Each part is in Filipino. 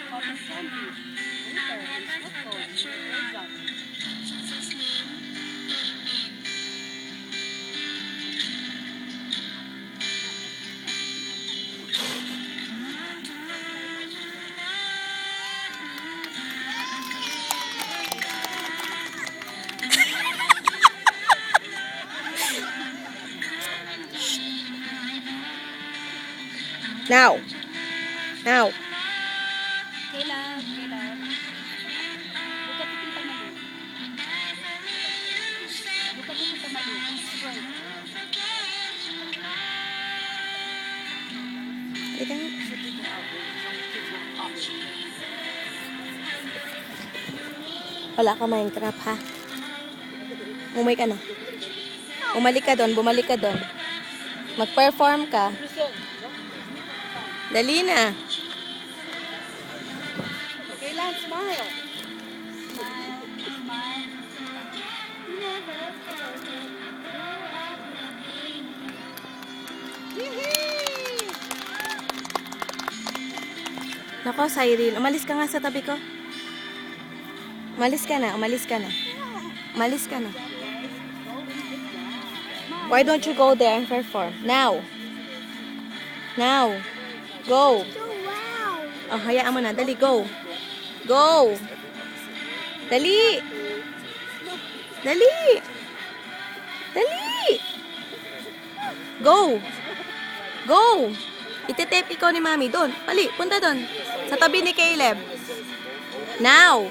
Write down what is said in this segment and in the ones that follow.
cotton candy. Later, it's not cold. Air jump. Now. Now. Kailan? Look at Tita Malu. Look at Tita Malu. Right. Halika nga. Wala ka Minecraft, ha? Umuwi ka na. Bumalik ka doon. Mag-perform ka. Dali na. Kailan? Smile. Smile. Nako, Cyril. Umalis ka nga sa tabi ko. Umalis ka na. Why don't you go there and perform? Now. Go. Oh, hayaan mo na. Dali, go. Dali. Go. Itetape ikaw ni Mami. Doon. Punta doon. Sa tabi ni Caleb. Now.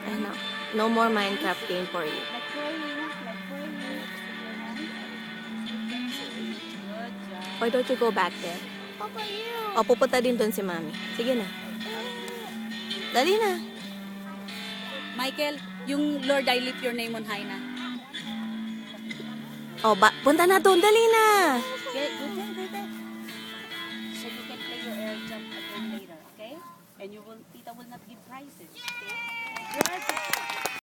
Ay, no more Minecraft game for you. Why don't you go back there? O, pupunta din doon si Mami. Sige na. Dali na. Michael, yung Lord, I lift your name on high na. O, punta na doon. Dali na. Okay, good day. So you can play your air jump again later, okay? And Tita will not give prizes.